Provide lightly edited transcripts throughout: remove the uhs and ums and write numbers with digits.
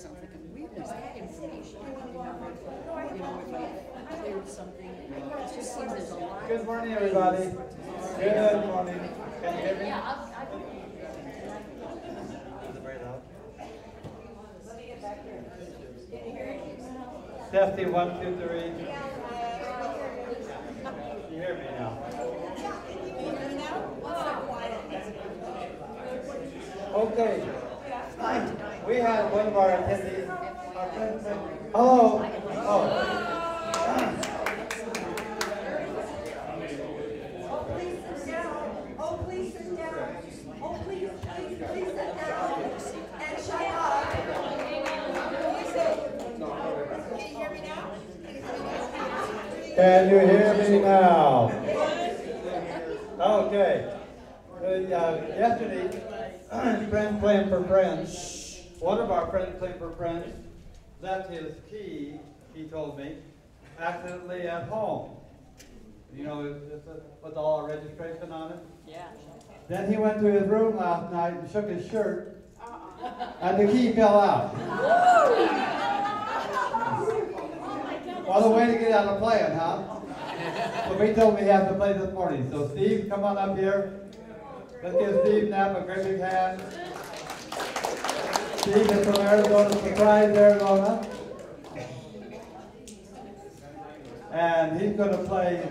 this, I'm thinking, where is that information? If I cleared something, it just seems there's a lot. Good morning, everybody. Good morning. Can you hear me? Yeah, Is it very loud? Let me get back here. Can you hear it? Testing 1, 2, 3. You hear me now? Okay. We have one of our attendees. Our friend. Hello. Oh. Please sit down. Oh, please sit down. And shut up. Can you hear me now? Can you hear me now? Okay. Yesterday, friend playing for friends. One of our friends playing for friends left his key, he told me, accidentally at home. You know, with all our registration on it. yeah. Then he went to his room last night and shook his shirt, and the key fell out. What a way to get out of playing, huh? So he told me he has to play this morning. So Steve, come on up here. Let's give Steve Knapp a great big hand. Steve is from Arizona, Surprise, Arizona. And he's going to play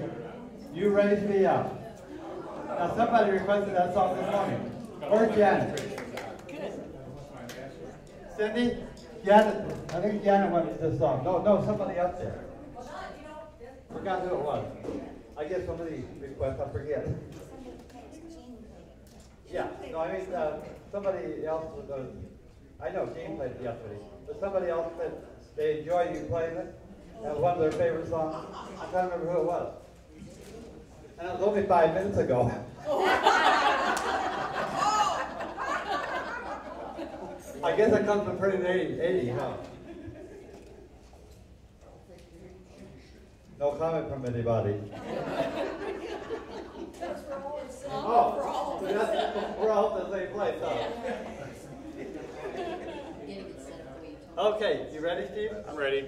You Raise Me Up. Now somebody requested that song this morning. Where's Janet? Cindy? Janet, I think Janet wanted this song. No, somebody up there. Forgot who it was. I get so many requests, I forget. Yeah, no, I mean, somebody else was, I know Gene played it yesterday, but somebody else said they enjoy you playing it, and one of their favorite songs. I can't remember who it was. And it was only 5 minutes ago. I guess it comes from pretty 80, huh? No comment from anybody. Oh, we're all in the same place, huh? Okay, you ready, Steve? I'm ready.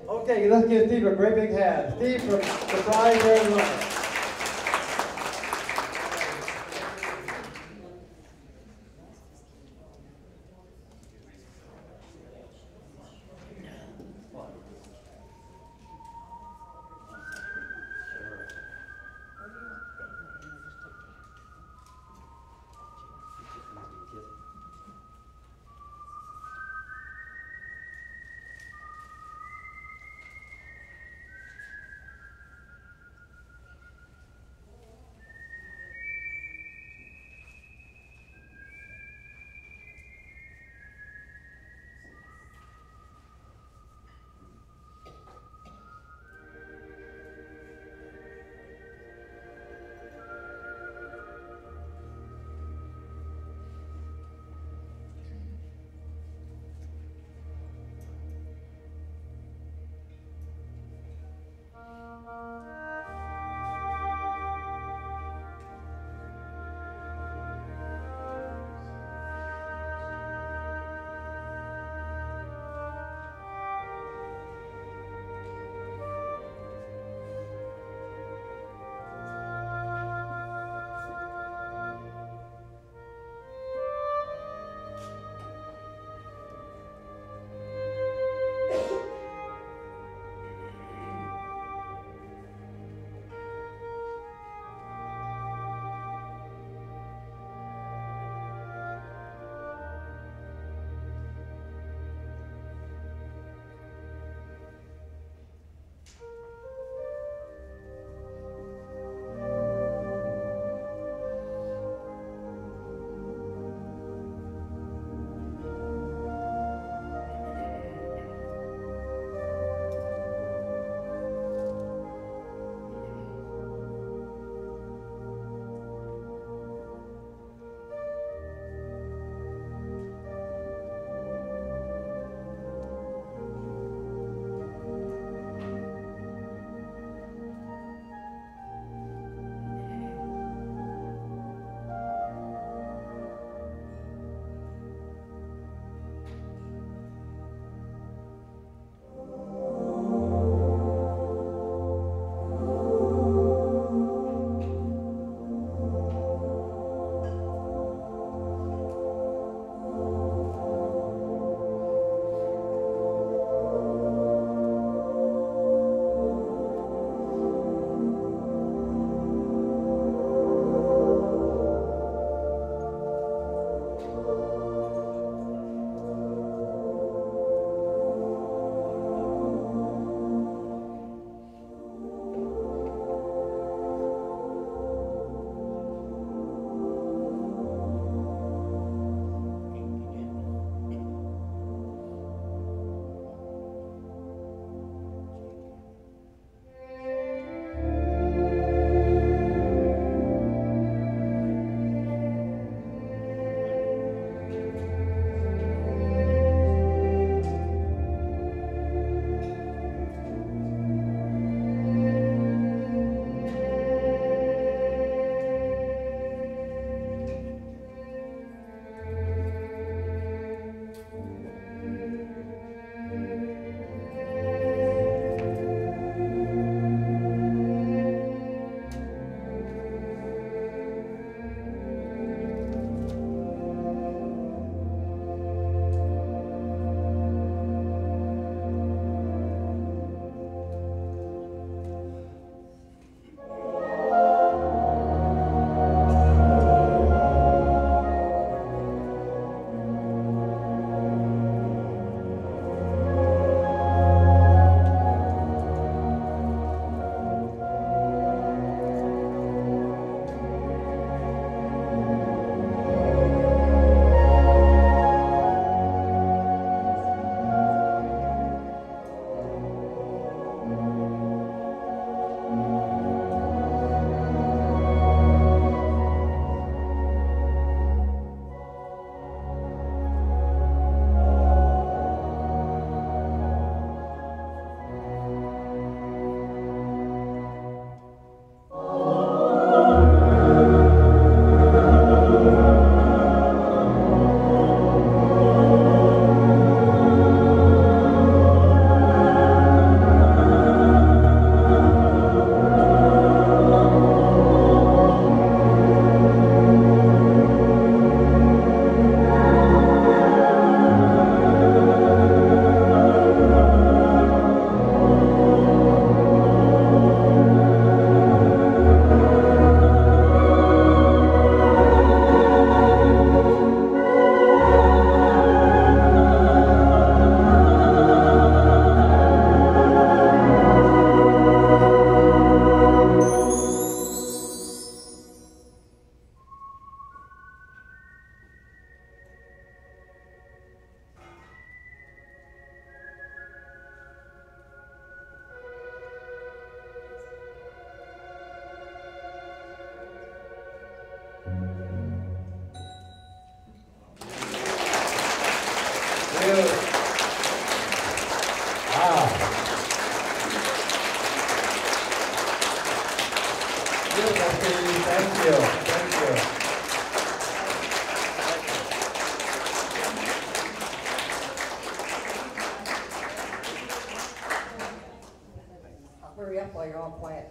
Okay, let's give Steve a great big hand. Steve from Surprise, Arizona. you. Wow. Beautiful, Katie. Thank you. Thank you. I'll hurry up while you're all quiet.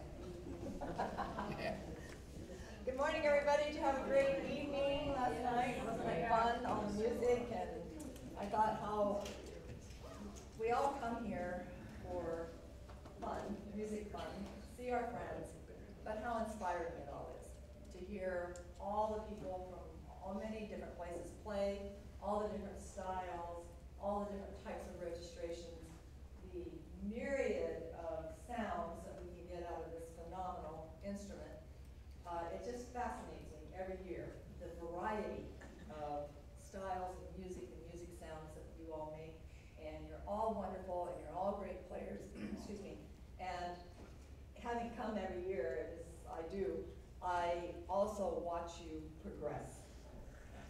Good morning, everybody. Did you have a great evening last night? Wasn't it fun? All the music, and I thought how we all come here for fun, music fun, see our friends, but how inspiring it all is to hear all the people from all many different places play, all the different styles, all the different types of registrations, the myriad of sounds that we can get out of this phenomenal instrument. It just fascinates me every year, the variety of styles of music and music sounds that you all make. And you're all wonderful, and you're all great players, excuse me. And having come every year, as I do, I also watch you progress.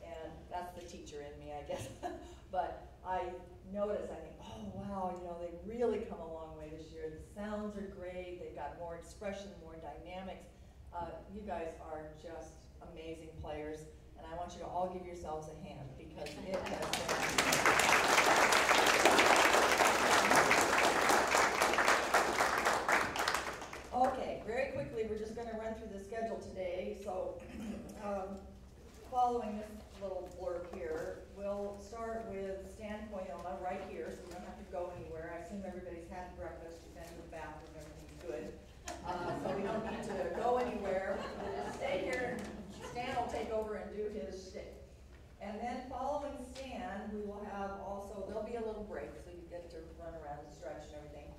And that's the teacher in me, I guess. But I notice, I think, oh wow, you know, they've really come a long way this year. The sounds are great, they've got more expression, more dynamics. You guys are just amazing players, and I want you to all give yourselves a hand because it has been. Okay, very quickly, we're just going to run through the schedule today. So, following this little blurb here, we'll start with standpoint right here, so you don't have to go anywhere. I assume everybody's had breakfast, you've been to the bathroom, everything's good. So we don't need to go anywhere. We'll just stay here. Stan will take over and do his shtick. And then following Stan, we will have also, there'll be a little break so you get to run around and stretch and everything.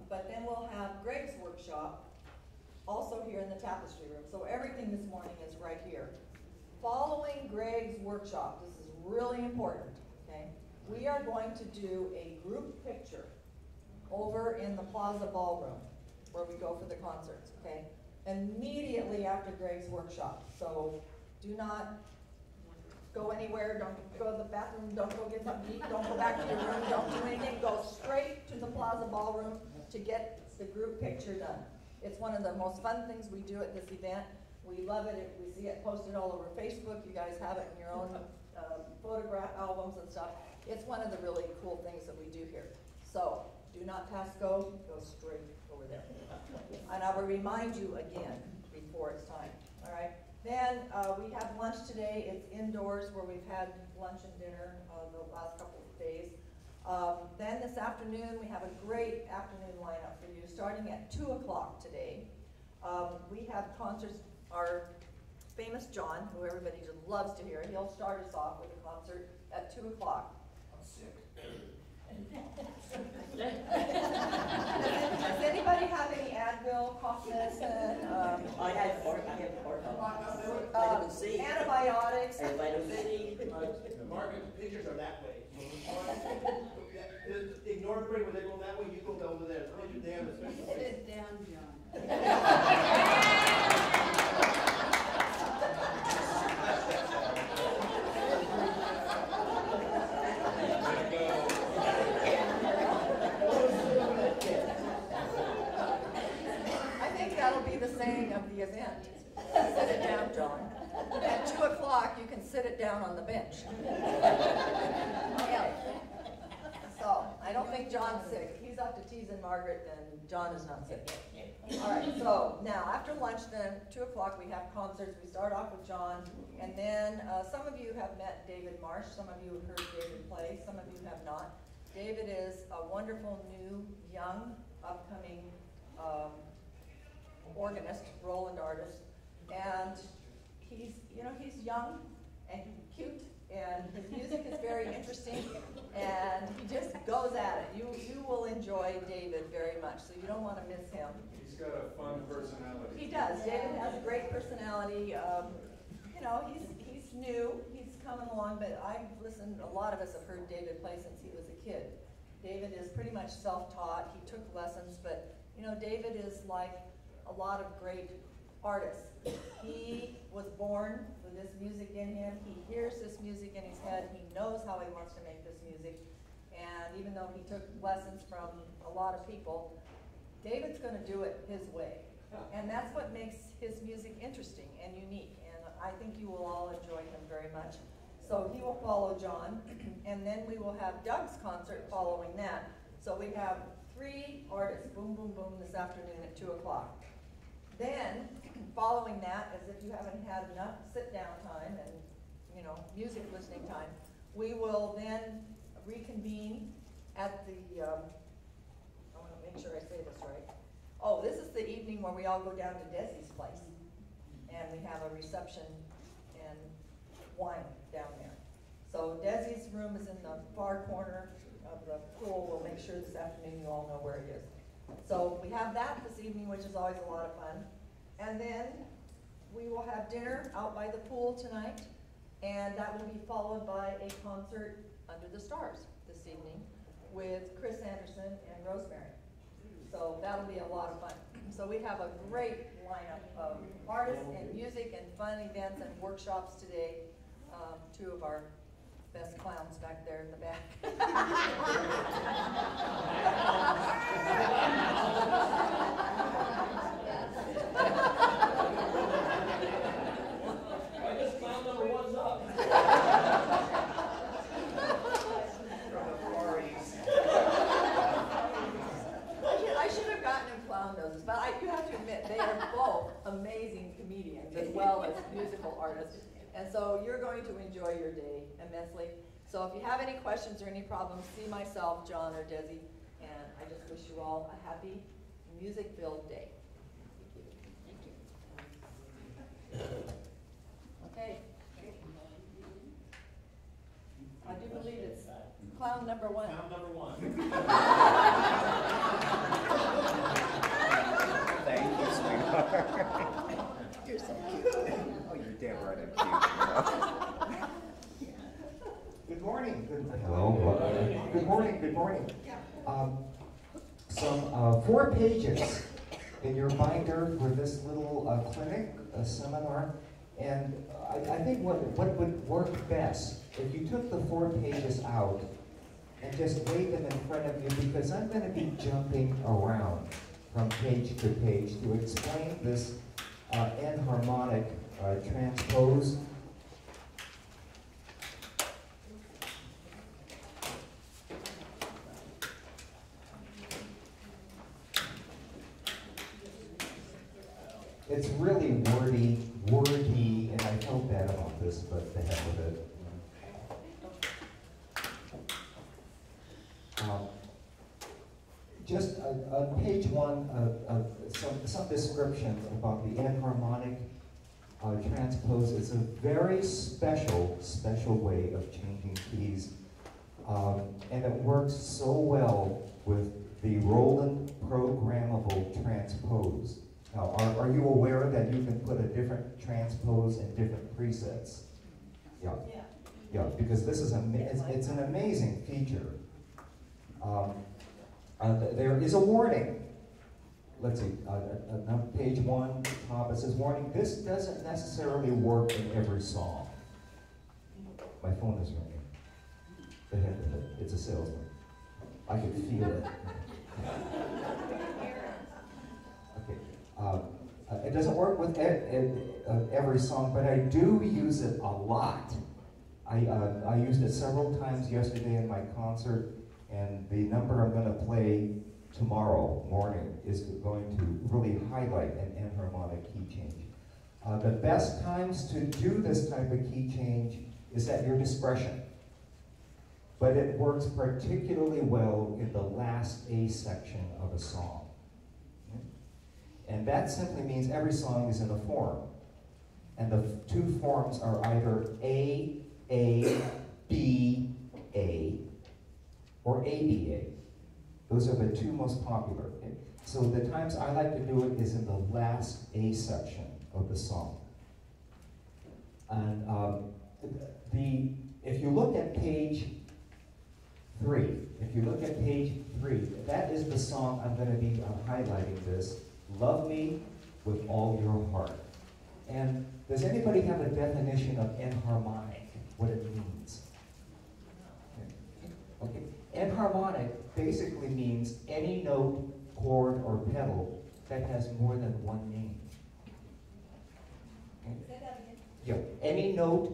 But then we'll have Greg's workshop also here in the tapestry room. So everything this morning is right here. Following Greg's workshop, this is really important, okay? We are going to do a group picture over in the Plaza Ballroom, where we go for the concerts, okay? Immediately after Greg's workshop. So do not go anywhere, don't go to the bathroom, don't go get something to eat, don't go back to your room, don't do anything. Go straight to the Plaza Ballroom to get the group picture done. It's one of the most fun things we do at this event. We love it. We see it posted all over Facebook. You guys have it in your own photograph albums and stuff. It's one of the really cool things that we do here. So do not pass go, go straight over there. And I will remind you again before it's time, all right? Then we have lunch today. It's indoors where we've had lunch and dinner the last couple of days. Then this afternoon, we have a great afternoon lineup for you, starting at 2 o'clock today. We have concerts. Our famous John, who everybody just loves to hear, he'll start us off with a concert at 2 o'clock. I'm sick. Does anybody have any Advil, cough medicine? I have vitamin C. Antibiotics. And vitamin C. Margaret, the pictures are that way. Ignore everybody when they go that way, you go over there. The picture there, the special. Sit down, John. I think that'll be the saying of the event. Sit it down, John. At 2 o'clock, you can sit it down on the bench. Okay. So, I don't think John's sick. He's up to teasing Margaret, and John is not sick. All right, so now after lunch then, 2 o'clock, we have concerts. We start off with John, and then some of you have met David Marsh. Some of you have heard David play. Some of you have not. David is a wonderful, new, young, upcoming organist, Roland artist, and he's young and cute, and his music is very interesting, and he just goes at it. You will enjoy David very much, so you don't want to miss him. He's got a fun personality. He does. David has a great personality. He's new. He's coming along, but I've listened. A lot of us have heard David play since he was a kid. David is pretty much self-taught. He took lessons, but David is like a lot of great artist. He was born with this music in him. He hears this music in his head. He knows how he wants to make this music. And even though he took lessons from a lot of people, David's going to do it his way. And that's what makes his music interesting and unique. And I think you will all enjoy him very much. So he will follow John, and then we will have Doug's concert following that. So we have 3 artists, boom, boom, boom, this afternoon at 2 o'clock. Then, following that, as if you haven't had enough sit-down time and, you know, music listening time, we will then reconvene at the, I want to make sure I say this right. Oh, this is the evening where we all go down to Desi's place, and we have a reception and wine down there. So Desi's room is in the far corner of the pool. We'll make sure this afternoon you all know where it is. So we have that this evening, which is always a lot of fun. And then we will have dinner out by the pool tonight, and that will be followed by a concert under the stars this evening with Chris Anderson and Rosemary. So that'll be a lot of fun. So we have a great lineup of artists and music and fun events and workshops today. 2 of our best clowns back there in the back. I guess clown number 1's up. I should have gotten him clown noses, but you have to admit, they are both amazing comedians as well as musical artists. And so you're going to enjoy your day immensely. So if you have any questions or any problems, see myself, John, or Desi, and I just wish you all a happy, music-filled day. Thank you. Okay. I do believe it's clown number 1. Clown number 1. Thank you, sweetheart. You're so cute. Oh, you're damn right I'm cute. Good morning. Hello. Good morning. Good morning. Some 4 pages in your binder for this little clinic, a seminar, and I think what would work best if you took the 4 pages out and just laid them in front of you, because I'm going to be jumping around from page to page to explain this enharmonic transpose. It's really wordy, and I felt bad about this, but the heck with it. Just on page 1, some description about the enharmonic transpose. It's a very special way of changing keys, and it works so well with the Roland programmable transpose. Now, are you aware that you can put a different transpose in different presets? Yeah. Yeah, because this is it's an amazing feature. There is a warning. Let's see, on page 1, top, it says, warning, this doesn't necessarily work in every song. My phone is ringing. The heck with it. It's a salesman. I can feel it. Okay. It doesn't work with every song, but I do use it a lot. I used it several times yesterday in my concert, and the number I'm going to play tomorrow morning is going to really highlight an enharmonic key change. The best times to do this type of key change is at your discretion, but it works particularly well in the last A section of a song. And that simply means every song is in a form. And the 2 forms are either A, B, A, or ABA. Those are the 2 most popular. Okay? So the times I like to do it is in the last A section of the song. And if you look at page 3, that is the song I'm going to be highlighting this. Love Me, with all your heart. And does anybody have a definition of enharmonic, what it means? Okay. Enharmonic basically means any note, chord, or pedal that has more than one name. Okay? Say that again. Yeah, any note,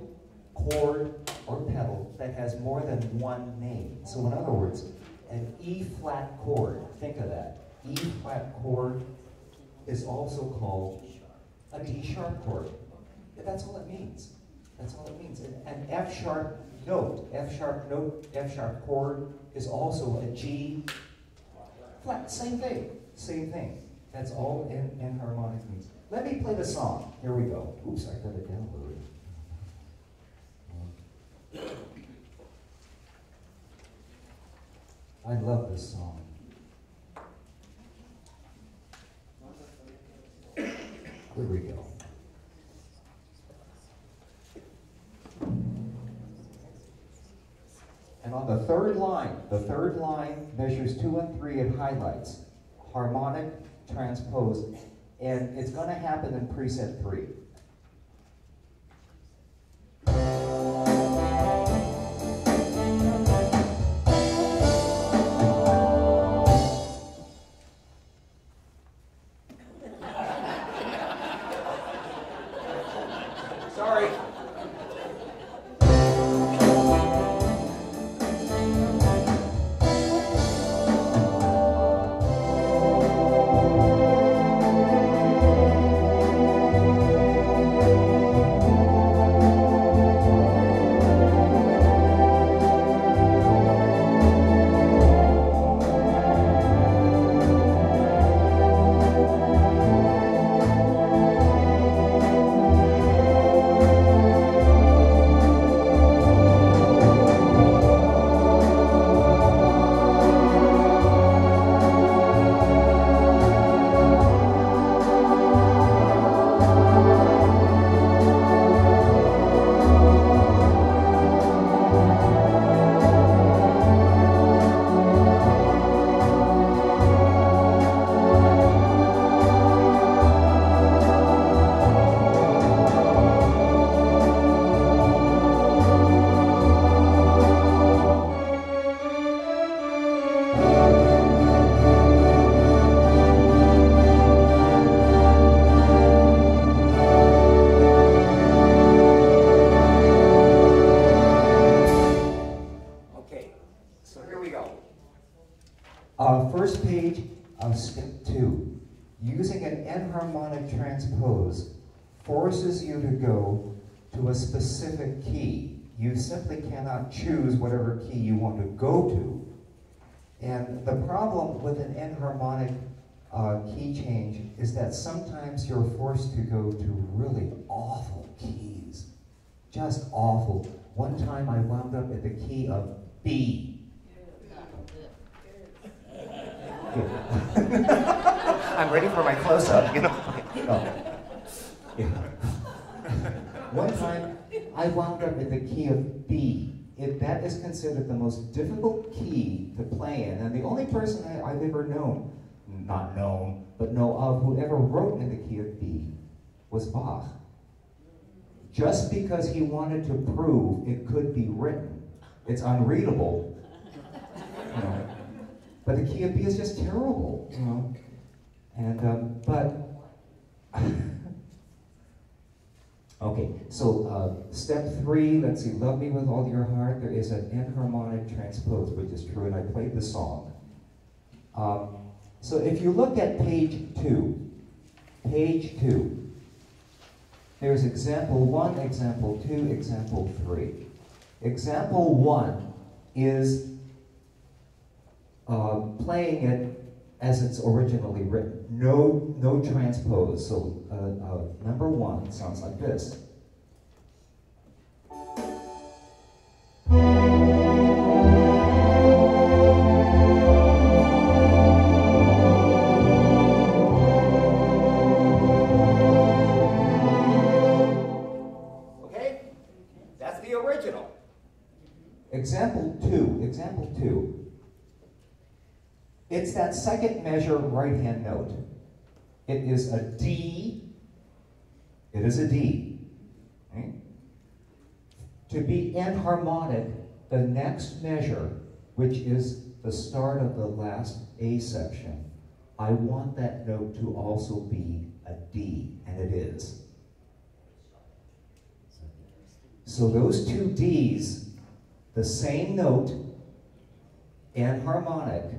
chord, or pedal that has more than one name. So in other words, an E-flat chord, think of that. E-flat chord is also called a D-sharp chord. That's all it means. That's all it means. An F-sharp note, F-sharp note, F-sharp chord is also a G flat. Same thing. Same thing. That's all enharmonic means. Let me play the song. Here we go. Oops, I got it downloaded. I love this song. Here we go. And on the third line measures 2 and 3, it highlights harmonic, transpose, and it's going to happen in preset 3. Sorry. First page of step 2. Using an enharmonic transpose forces you to go to a specific key. You simply cannot choose whatever key you want to go to. And the problem with an enharmonic key change is that sometimes you're forced to go to really awful keys. Just awful. One time I wound up at the key of B. I'm ready for my close-up, you know. Yeah. One time, I wound up in the key of B. That is considered the most difficult key to play in, and the only person I've ever known, not known, but know of, who ever wrote in the key of B was Bach. Just because he wanted to prove it could be written. It's unreadable, you know. But the key of B is just terrible, you know. And, okay, so step 3, let's see, love me with all your heart. There is an enharmonic transpose, which is true, and I played the song. So if you look at page 2, there's example 1, example 2, example 3. Example 1 is playing it as it's originally written. No transpose. So number 1 sounds like this. Okay? That's the original. Example 2. It's that second measure right-hand note. It is a D. It is a D. Okay? To be enharmonic, the next measure, which is the start of the last A section, I want that note to also be a D, and it is. So those two Ds, the same note, enharmonic,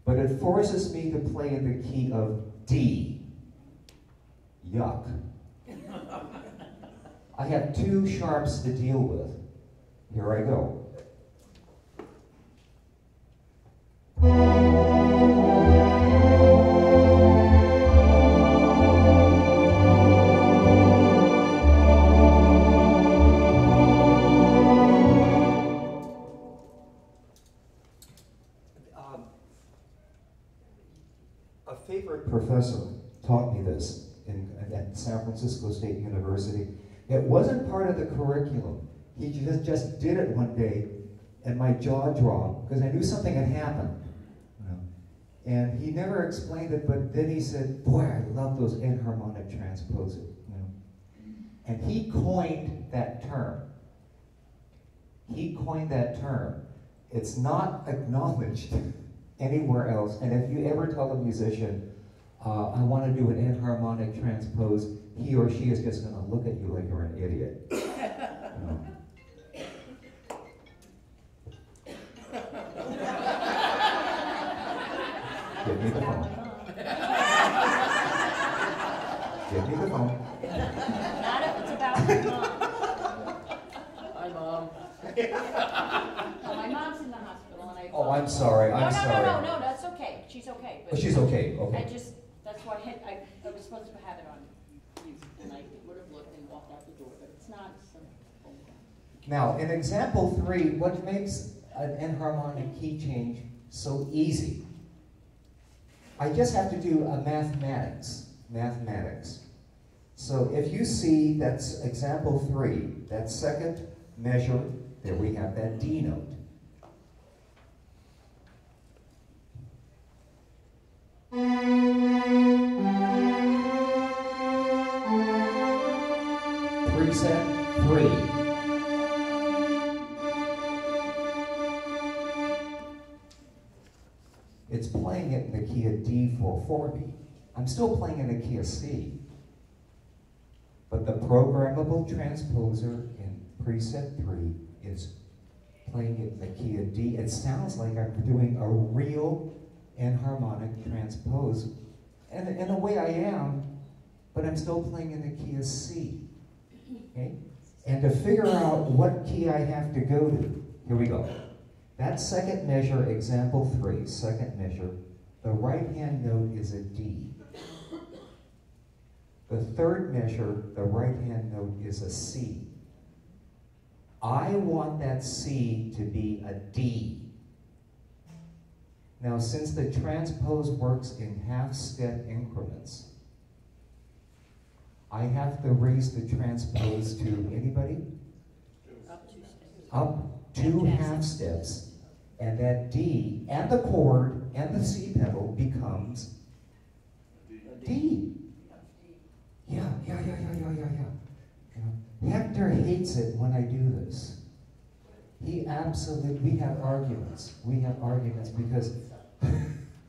but it forces me to play in the key of D. Yuck. I have two sharps to deal with. Here I go. A favorite professor taught me this at San Francisco State University. It wasn't part of the curriculum. He just did it one day, and my jaw dropped because I knew something had happened. You know? And he never explained it, but then he said, "Boy, I love those enharmonic transposing." You know? And he coined that term. He coined that term. It's not acknowledged anywhere else. And if you ever tell a musician, I want to do an enharmonic transpose, he or she is just going to look at you like you're an idiot. You know? Give me the phone. Give me the phone. Not if it's about my mom. Hi, Mom. Well, my mom's in the hospital, and I. Oh, I'm sorry. I'm sorry. No, that's okay. She's okay. But Oh, she's okay. Okay. That's what I was supposed to have it on mute, and I would have looked and walked out the door, but it's not. So. Now, in example 3, what makes an enharmonic key change so easy? I just have to do a mathematics. So if you see that's example 3, that second measure, there we have that D note. Preset 3. It's playing it in the key of D4 for me. I'm still playing in the key of C. But the programmable transposer in preset 3 is playing it in the key of D. It sounds like I'm doing a real enharmonic transpose. And in a way I am, but I'm still playing in the key of C. Okay? And to figure out what key I have to go to, here we go. That second measure, example 3, second measure, the right-hand note is a D. The third measure, the right-hand note is a C. I want that C to be a D. Now, since the transpose works in half-step increments, I have to raise the transpose to anybody? Up 2 half steps, and that D and the chord and the C pedal becomes D. Yeah. Hector hates it when I do this. He absolutely, we have arguments because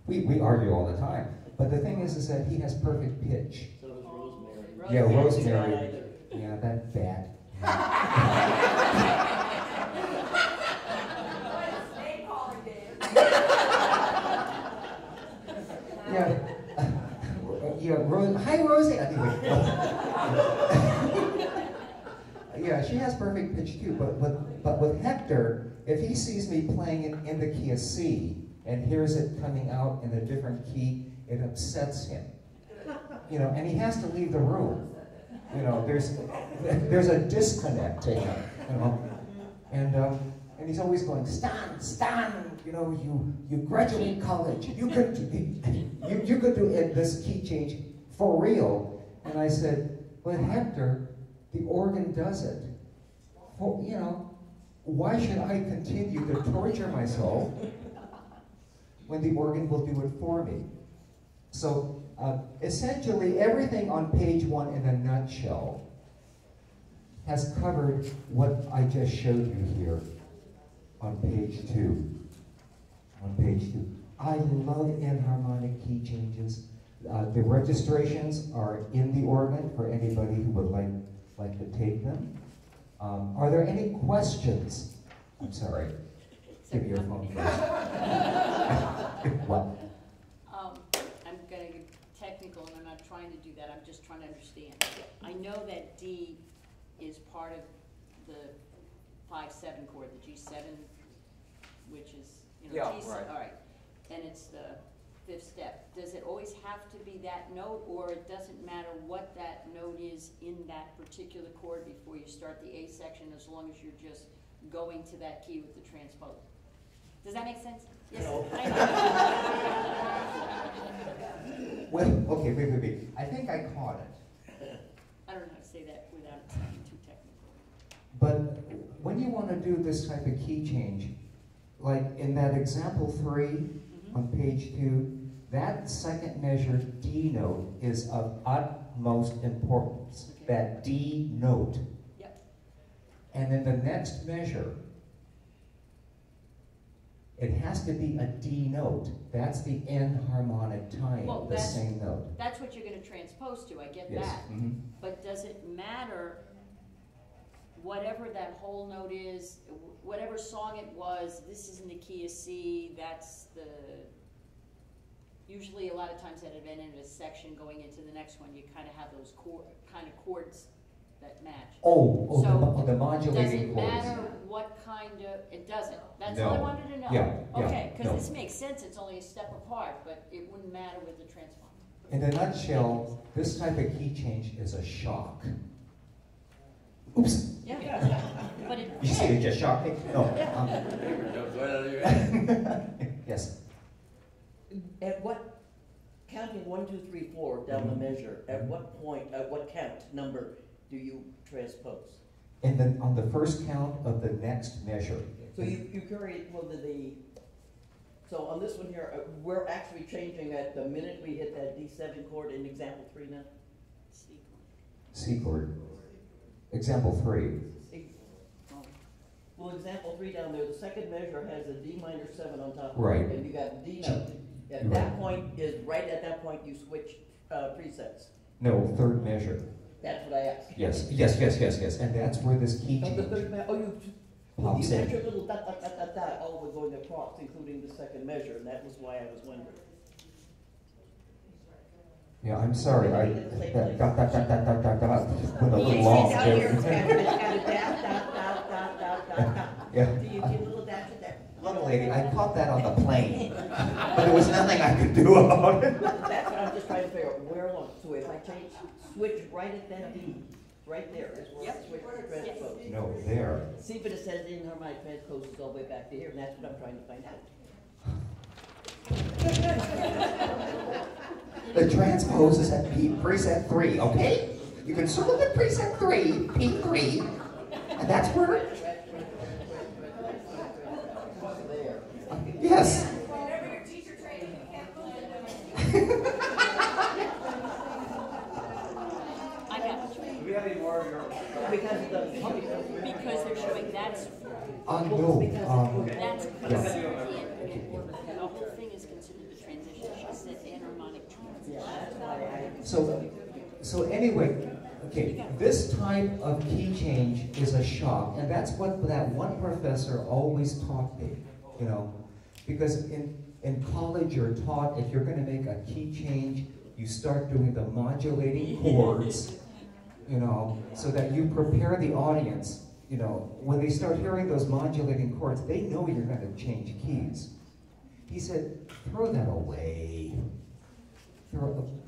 we argue all the time. But the thing is that he has perfect pitch. So does Rosemary. Yeah, Rosemary. Either. Yeah, that bat. Hi, Rosie. Yeah, she has perfect pitch too. But with Hector, if he sees me playing it in the key of C and hears it coming out in a different key, it upsets him. You know, and he has to leave the room. You know, there's a disconnect to him. You know, and he's always going, Stan. You know, you graduate college. You could do this key change for real. And I said, well, Hector, the organ does it. Well, you know, why should I continue to torture myself when the organ will do it for me? So essentially everything on page 1 in a nutshell has covered what I just showed you here on page 2. On page 2. I love enharmonic key changes. The registrations are in the organ for anybody who would like to take them. Are there any questions? I'm sorry. Give me your phone first. What? I'm going to get technical, and I'm not trying to do that. I'm just trying to understand. I know that D is part of the 5/7 chord, the G7, which is, Yeah, G7. right. All right, and it's the 5th step. Does it always have to be that note, or it doesn't matter what that note is in that particular chord before you start the A section, as long as you're just going to that key with the transpose? Does that make sense? Yes. No. I know. Well, okay, wait. I think I caught it. I don't know how to say that without sounding too technical. But when you want to do this type of key change, like in that example 3 on page 2, that second measure D note is of utmost importance. Okay. That D note. Yep. And then the next measure, it has to be a D note. That's the enharmonic time, Well, the same note. That's what you're going to transpose to, I get Yes. that. Mhm. But does it matter, whatever that whole note is, whatever song it was, this is in the key of C, that's the, usually a lot of times at the end of a section going into the next one, you kind of have those kind of chords that match. Oh, So, the modulating Does it chords. matter what kind of, it doesn't? That's all I No. wanted to know. Yeah, Okay, because no. this makes sense, it's only a step apart, but it wouldn't matter with the transponder. In a nutshell, this type of key change is a shock. Oops. Yeah, but it. You say it just shocked me? No. Yes. At what, counting 1, 2, 3, 4 down the measure, at what point, at what count number do you transpose? And then on the first count of the next measure. So you carry, so on this one here, we're actually changing at the minute we hit that D7 chord in example 3 now? C chord. Example 3. Well, example 3 down there, the second measure has a D minor 7 on top of Right. it, and you got D note. At Right. that point right at that point you switch presets. No, third measure. That's what I asked. Yes. And that's where this key Oh, the change third you pops in. measure little dot, dot, dot, dot, dot, all the way going across, including the second measure, and that was why I was wondering. Yeah, I'm sorry. I Dot, with a little You long see down here, it's there. got a dash, dot, dot, dot, dot, dot, dot. Yeah. Do you see a little dash in there? Little lady, I caught that on the plane, but there was nothing I could do about it. That's what I'm just trying to figure out, where along, so if I switch right at that D, right there is where I switch to transpose. No, there. See, but it says enharmonic transpose is all the way back to here, and that's what I'm trying to find out. The transpose is at preset 3, okay? You can circle the preset 3, P3, and that's where. There. Yes. Whenever your teacher training, you can't move it. I got it. Do we have any more of your? Because it does. Because they're showing that's, No. that's Yeah. considered the whole thing is considered the transition. She said enharmonic transition. So anyway, okay, this type of key change is a shock, and that's what that one professor always taught me, because in college you're taught if you're going to make a key change, you start doing the modulating chords, so that you prepare the audience, when they start hearing those modulating chords, they know you're going to change keys. He said, throw that away.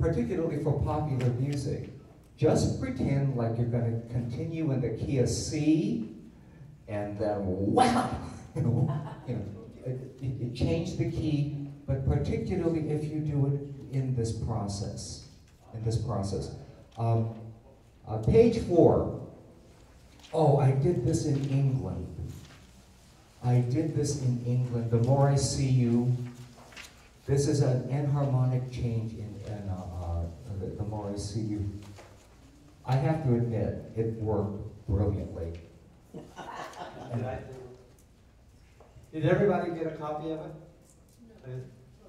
Particularly for popular music. Just pretend like you're going to continue in the key of C, and then wow, you change the key, but particularly if you do it in this process. Page 4. Oh, I did this in England. The more I see you, This is an enharmonic change in the more I see you. I have to admit, it worked brilliantly. Did everybody get a copy of it?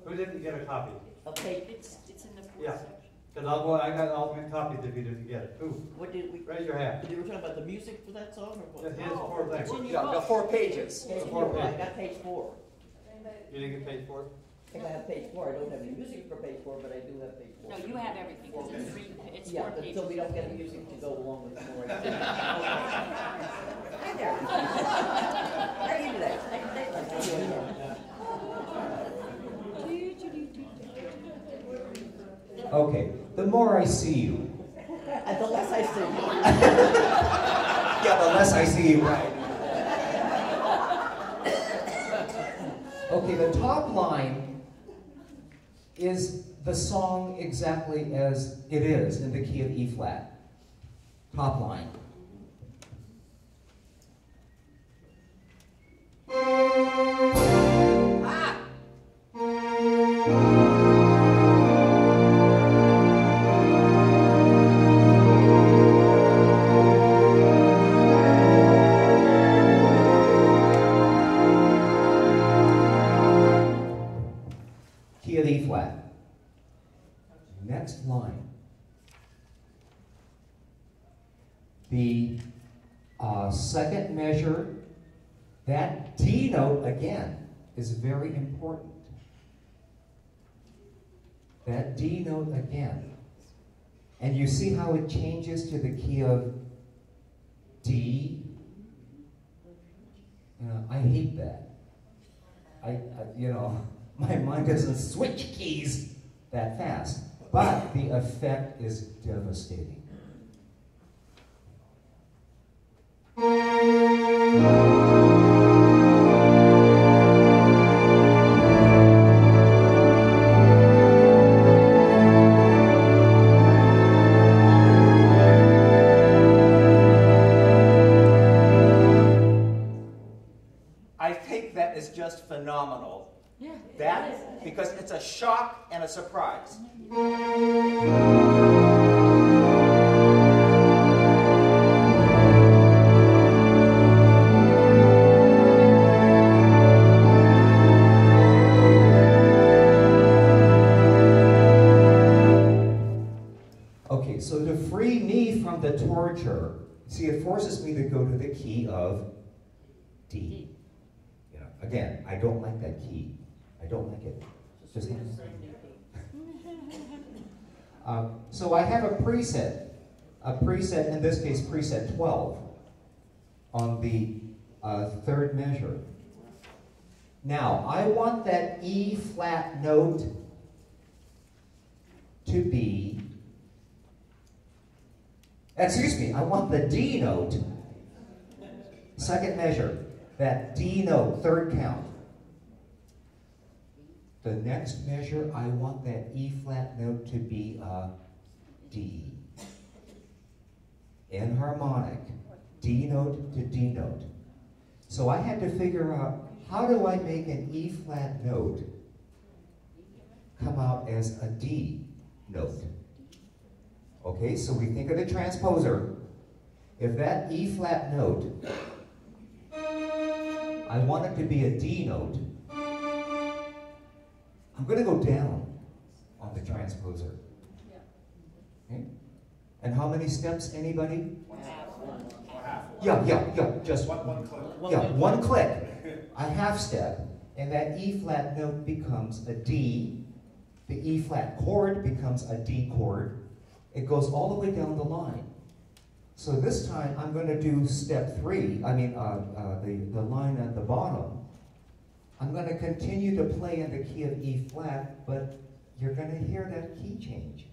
Who didn't get a copy? Okay, It's in the Yeah. fourth section. Because I got all the copies if you didn't get it. Who? what did we, Raise your hand. you were talking about the music for that song, or Yes, what? here's the four It's in things. your The book. 4 pages. Page Four 4, I pages. got page 4. You didn't get page 4? If I have page 4, I don't have any music for page 4, but I do have page 4. No, you have everything. It's three, it's Yeah, four but pages. so we don't get music to go along with the more. Hi there. How are you today? Okay, the more I see you. And the less I see. Yeah, the less I see you, right. Okay, the top line is the song exactly as it is in the key of E flat. Top line. Key of E flat. Next line. The second measure, that D note again is very important. That D note again. And you see how it changes to the key of D? I hate that. My mind doesn't switch keys that fast. But the effect is devastating. I think that is just phenomenal. Yeah. That, because it's a shock and a surprise. Okay, so to free me from the torture, see, it forces me to go to the key of D. Again, I don't like that key. I don't like it. Just so I have a preset, in this case, preset 12, on the third measure. Now, I want that E flat note to be, I want the D note, second measure, that D note, third count. The next measure, I want that E flat note to be a D. Enharmonic, D note to D note. So I had to figure out, how do I make an E flat note come out as a D note? Okay, so we think of the transposer. If that E flat note, I want it to be a D note, I'm going to go down on the transposer. Okay? And how many steps, anybody? Yeah, just One click. one click. A half step, and that E flat note becomes a D. The E flat chord becomes a D chord. It goes all the way down the line. So this time I'm going to do step 3, the line at the bottom. I'm going to continue to play in the key of E flat, but you're going to hear that key change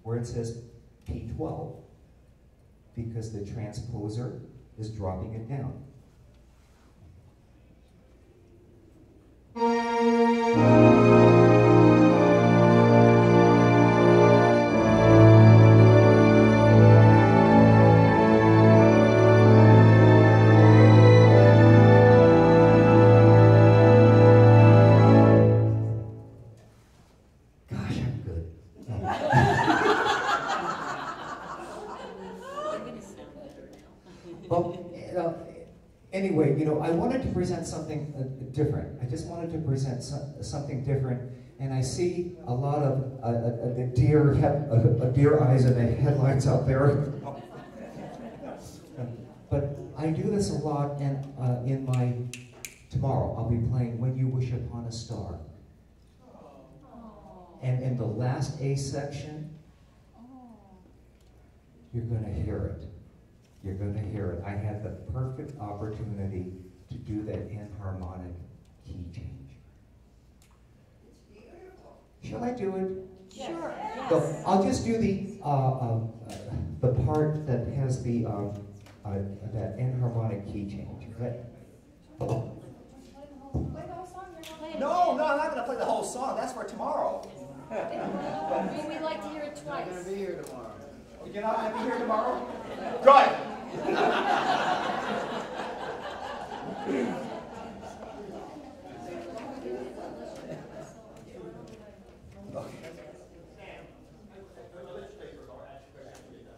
where it says P12 because the transposer is dropping it down. wanted to present something different, and I see a lot of deer eyes and the headlights out there. But I do this a lot, and tomorrow I'll be playing "When You Wish Upon a Star," and in the last A section, you're going to hear it. You're going to hear it. I had the perfect opportunity to do that enharmonic key change. Shall I do it? Sure, yes. So I'll just do the part that has the that enharmonic key change. Right? No, I'm not going to play the whole song. That's for tomorrow. We'd like to hear it twice. I'm gonna be here tomorrow. You're not going to be here tomorrow? Good.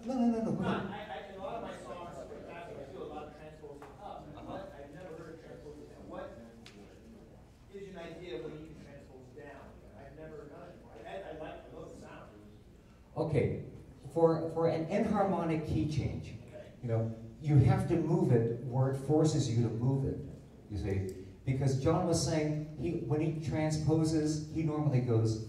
No. A lot of my songs, I feel a lot of transposing up, but I've never heard transposing down. What gives you an idea when you can transpose down? I've never done it before. I love the sound. Okay, for an enharmonic key change, you have to move it where it forces you to move it. You see, because John was saying when he transposes, he normally goes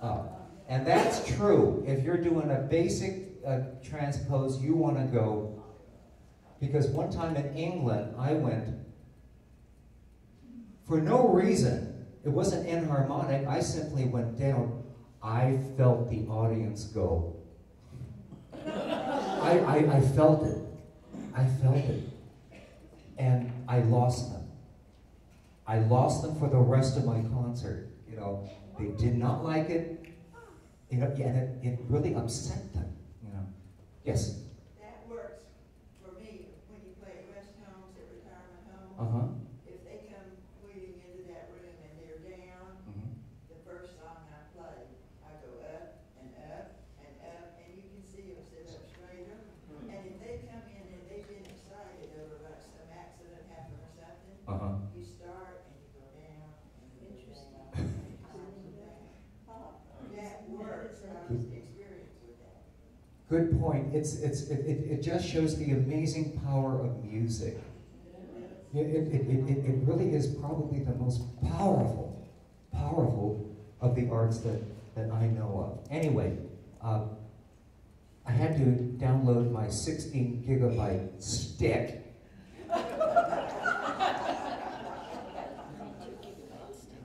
up. And that's true. If you're doing a basic transpose, you want to go, because one time in England, I went, for no reason, it wasn't enharmonic, I simply went down. I felt the audience go. I felt it. I felt it. And I lost them. I lost them for the rest of my concert. They did not like it. And it really upset them. Yes. That works for me when you play at rest homes, at retirement homes. If they come wheeling into that room and they're down, the first song I play, I go up and up and up, and you can see them sit up straighter. And if they come in and they've been excited over like some accident happened or something, you start and you go down and you go down and you come down. That works. I was experienced with that. Good point. It just shows the amazing power of music. It really is probably the most powerful of the arts that I know of. Anyway, I had to download my 16 gigabyte stick.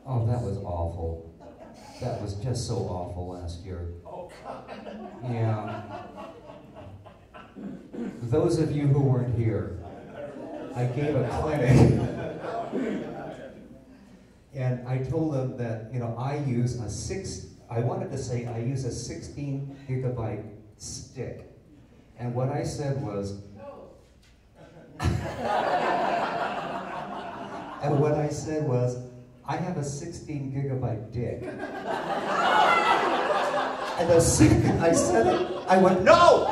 Oh, that was awful. That was just so awful last year. Yeah. Those of you who weren't here, I gave a clinic. And I told them that, I use a 16 gigabyte stick. And what I said was, I have a 16 gigabyte dick. And the second I said it, I went, no!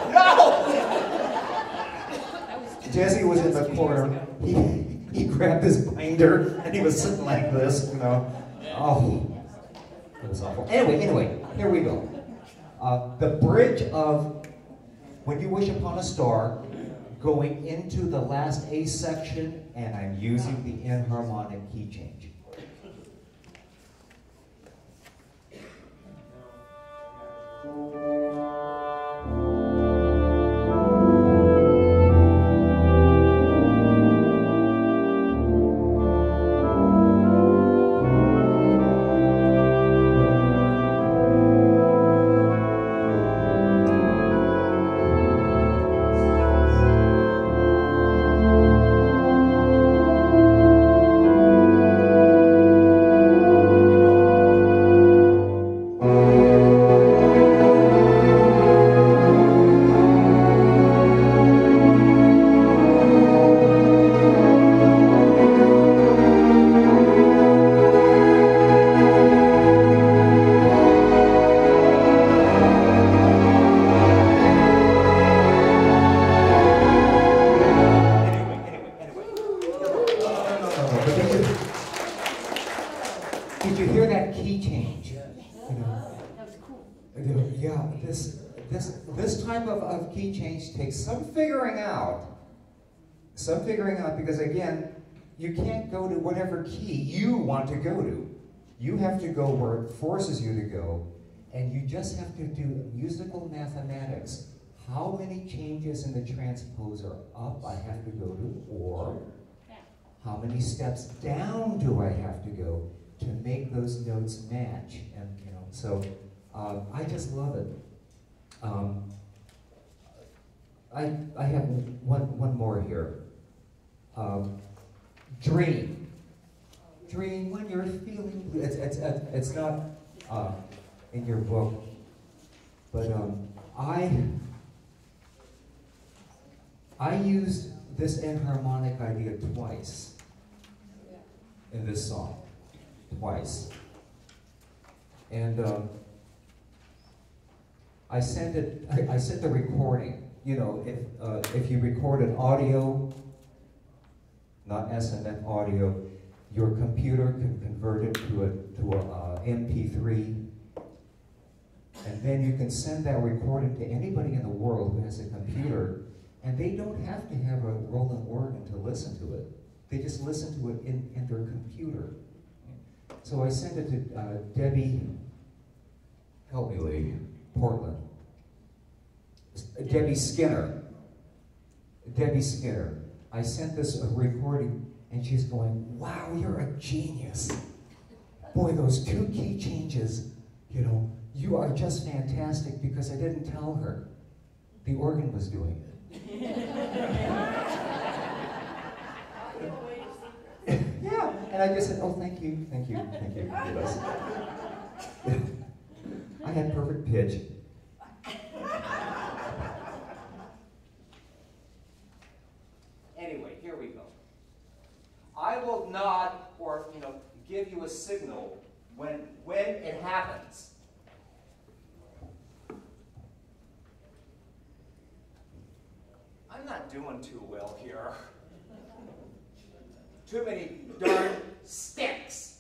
Jesse was in the corner. He grabbed his binder and he was sitting like this, Oh, it was awful. Anyway, here we go. The bridge of "When You Wish Upon a Star," going into the last A section, and I'm using the enharmonic key change. Did you hear that key change? You know, That was cool. yeah, this type of key change takes some figuring out. Some figuring out, because again, you can't go to whatever key you want to go to. You have to go where it forces you to go, and you just have to do musical mathematics. How many changes in the transposer up I have to go to, or how many steps down do I have to go to make those notes match? And you know, so I just love it. I have one more here. Dream. Dream when you're feeling blue. It's not in your book, but I used this enharmonic idea twice in this song, twice, and I sent the recording. You know, if you record an audio, not SMF audio, your computer can convert it to a MP3, and then you can send that recording to anybody in the world who has a computer, and they don't have to have a Roland organ to listen to it. They just listen to it in their computer. So I sent it to Debbie, help me, lady, Portland. Debbie Skinner. Debbie Skinner. I sent this recording, and she's going, wow, you're a genius. Boy, those 2 key changes, you know, you are just fantastic, because I didn't tell her the organ was doing it. Yeah, and I just said, oh, thank you. Yes. I had perfect pitch. Anyway, here we go. I will nod or, you know, give you a signal when it happens. I'm not doing too well here. Too many darn sticks.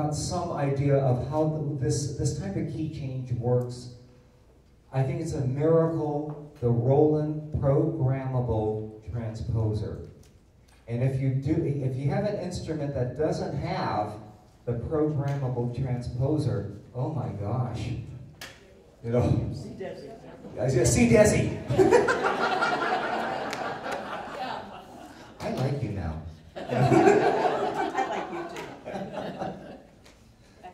got some idea of how this type of key change works. I think it's a miracle, the Roland programmable transposer. And if you have an instrument that doesn't have the programmable transposer, oh my gosh. You know. See Desi. I said, see Desi. I like you now. I like you too.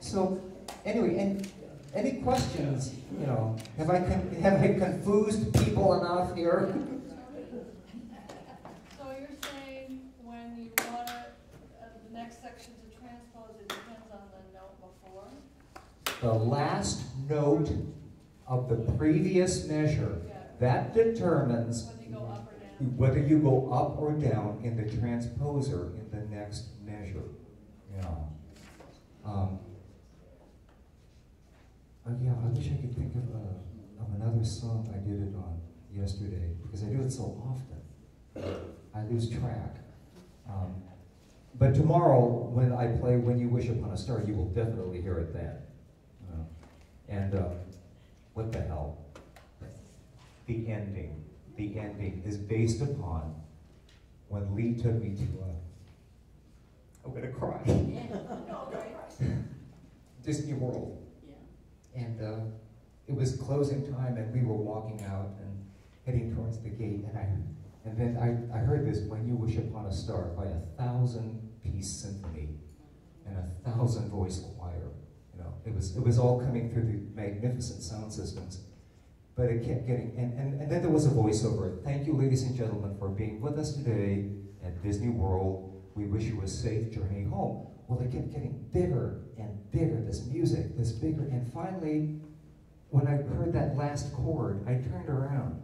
So, anyway, and any questions? You know, have I confused people enough here? So you're saying when you want the next section to transpose, it depends on the note before? The last note of the previous measure, that determines Whether you go up or down? whether you go up or down in the transposer in the next measure. Yeah. Yeah, I wish I could think of another song I did it on yesterday, because I do it so often. I lose track. But tomorrow, when I play When You Wish Upon a Star, you will definitely hear it then. And what the hell? The ending is based upon when Lee took me to I'm gonna cry. Disney World. Yeah. And it was closing time, and we were walking out and heading towards the gate, and then I heard this When You Wish Upon a Star by a 1,000-piece symphony and a 1,000-voice choir. You know, it was all coming through the magnificent sound systems, but it kept getting, and then there was a voiceover. Thank you, ladies and gentlemen, for being with us today at Disney World. We wish you a safe journey home. Well, it kept getting bigger and bigger, this music, this bigger, and finally, when I heard that last chord, I turned around,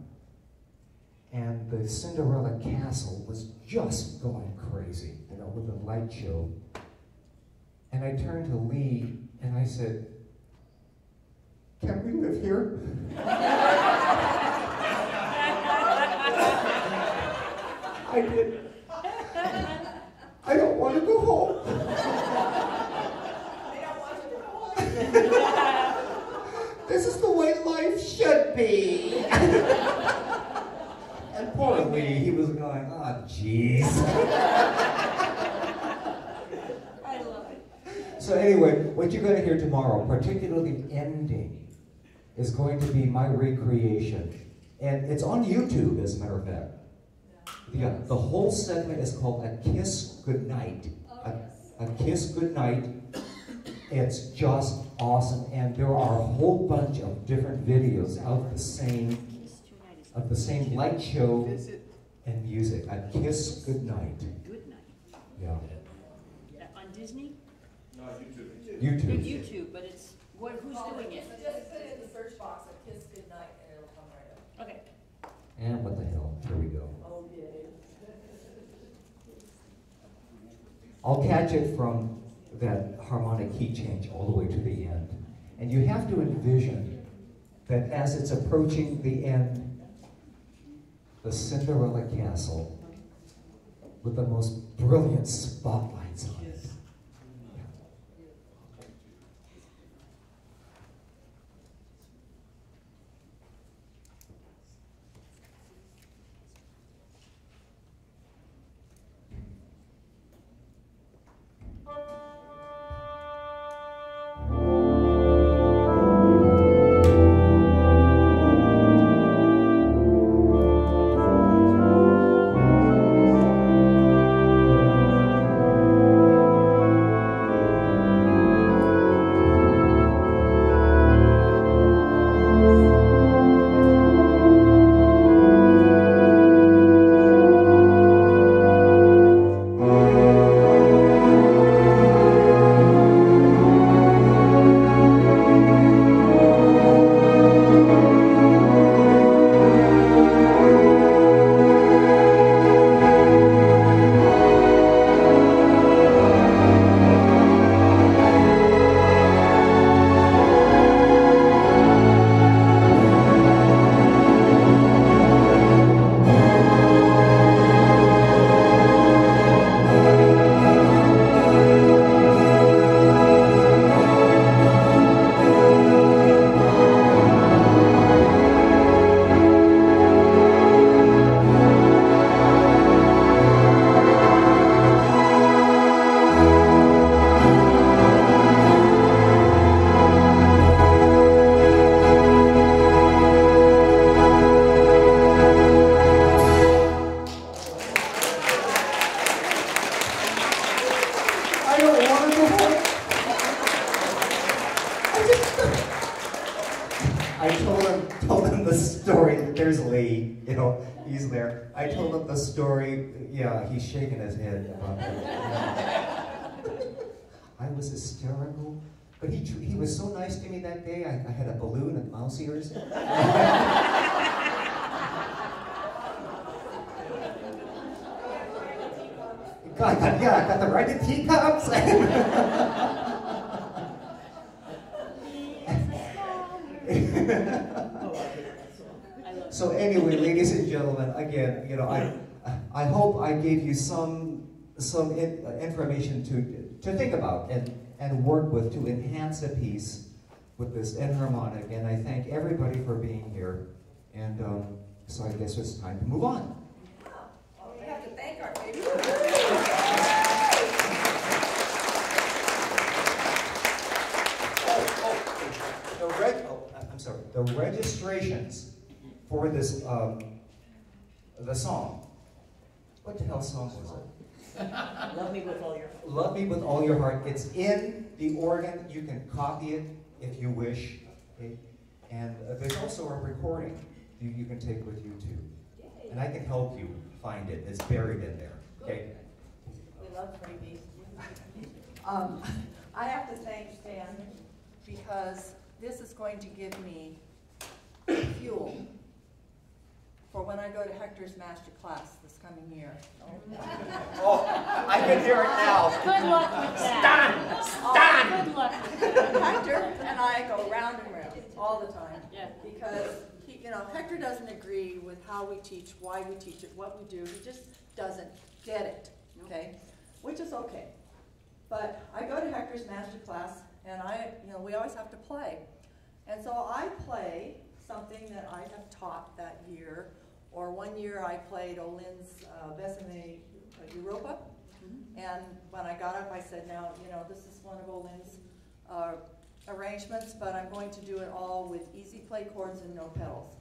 and the Cinderella castle was just going crazy, you know, with the light show. And I turned to Lee, and I said, "Can we live here?" I did. I don't want to go home. This is the way life should be. And poor Lee, he was going, oh, jeez. I love it. So anyway, what you're going to hear tomorrow, particularly the ending, is going to be my recreation. And it's on YouTube, as a matter of fact. Yeah, the whole segment is called A Kiss Goodnight. A Kiss Goodnight. It's just awesome, and there are a whole bunch of different videos of the same light show and music. A Kiss Goodnight. Good night. Yeah. On Disney? No, YouTube. YouTube. YouTube, but it's, who's doing it? Just put it in the search box of Kiss Goodnight and it'll come right up. Okay. And what the hell? Here we go. Oh, yeah. I'll catch it from that harmonic key change all the way to the end. And you have to envision that as it's approaching the end, the Cinderella castle with the most brilliant spotlights on it. I told him the story. There's Lee, you know, he's there. I told him the story. Yeah, he's shaking his head about that. I was hysterical, but he was so nice to me that day. I had a balloon and mouse ears. I got the right teacups. So anyway, ladies and gentlemen, again, you know, I hope I gave you some information to think about and work with to enhance a piece with this enharmonic. And I thank everybody for being here. And so I guess it's time to move on. Well, we have to thank our baby. The registrations for this, the song. What the hell song was it? Love me with all your heart. Love Me With All Your Heart. It's in the organ. You can copy it if you wish. Okay? And there's also a recording you can take with you too. And I can help you find it. It's buried in there. Okay? We love freebies. I have to thank Stan because this is going to give me fuel for when I go to Hector's master class this coming year. Oh, I can hear it now. Good luck with that. Stan! Good luck with that. Hector and I go round and round all the time. Yeah. Because Hector doesn't agree with how we teach, why we teach it, what we do. He just doesn't get it, okay? Which is okay. But I go to Hector's master class, and we always have to play. And so I play something that I have taught that year, or one year I played Olin's Besame Europa, and when I got up I said, now, this is one of Olin's arrangements, but I'm going to do it all with easy play chords and no pedals.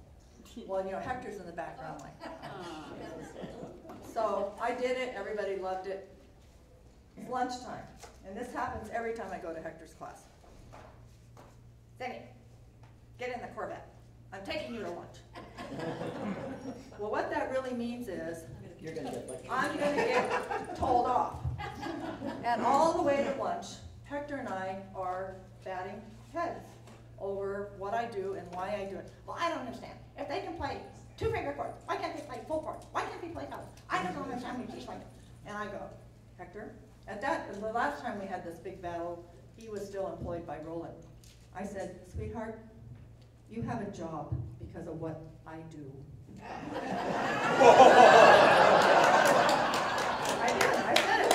Well, Hector's in the background like that. So I did it, everybody loved it. It's lunchtime, and this happens every time I go to Hector's class. Zinni, get in the Corvette. I'm taking you to lunch. Well, what that really means is You're gonna get lectured. I'm going to get told off. And all the way to lunch, Hector and I are batting heads over what I do and why I do it. Well, I don't understand. If they can play two-finger chords, why can't they play full chords? Why can't they play pedals? I don't understand when you teach like that. And I go, Hector, the last time we had this big battle, he was still employed by Roland. I said, sweetheart, you have a job because of what I do. I said it.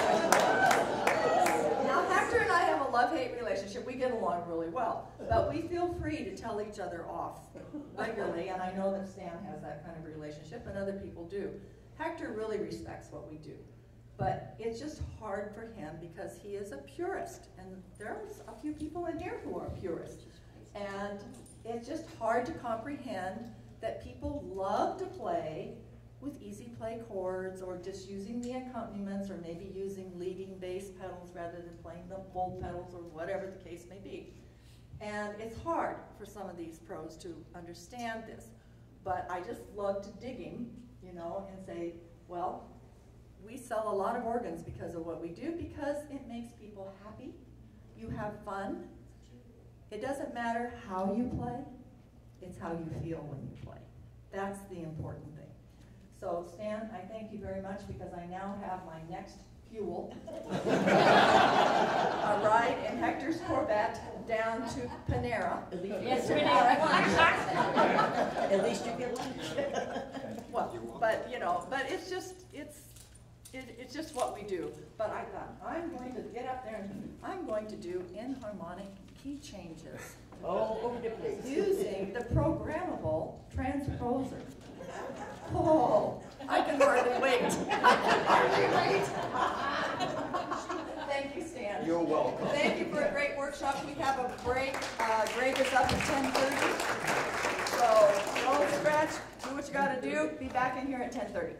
Now, Hector and I have a love-hate relationship. We get along really well. But we feel free to tell each other off regularly, and I know that Stan has that kind of relationship, and other people do. Hector really respects what we do. But it's just hard for him because he is a purist, and there's a few people in here who are purists. And it's just hard to comprehend that people love to play with easy play chords or just using the accompaniments or maybe using leading bass pedals rather than playing the full pedals or whatever the case may be. And it's hard for some of these pros to understand this. But I just love to dig him, and say, well, we sell a lot of organs because of what we do, because it makes people happy. You have fun. It doesn't matter how you play, it's how you feel when you play. That's the important thing. So Stan, I thank you very much because I now have my next fuel. A ride in Hector's Corvette down to Panera. Yes, Panera. At least you get lunch. Well, but it's just what we do. But I thought, I'm going to get up there and I'm going to do enharmonic key changes. All over the place. Using the programmable transposer. Oh, I can hardly wait. I can hardly wait. Thank you, Stan. You're welcome. Thank you for a great workshop. We have a break. Greg is up at 10:30. So don't scratch. Do what you got to do. Be back in here at 10:30.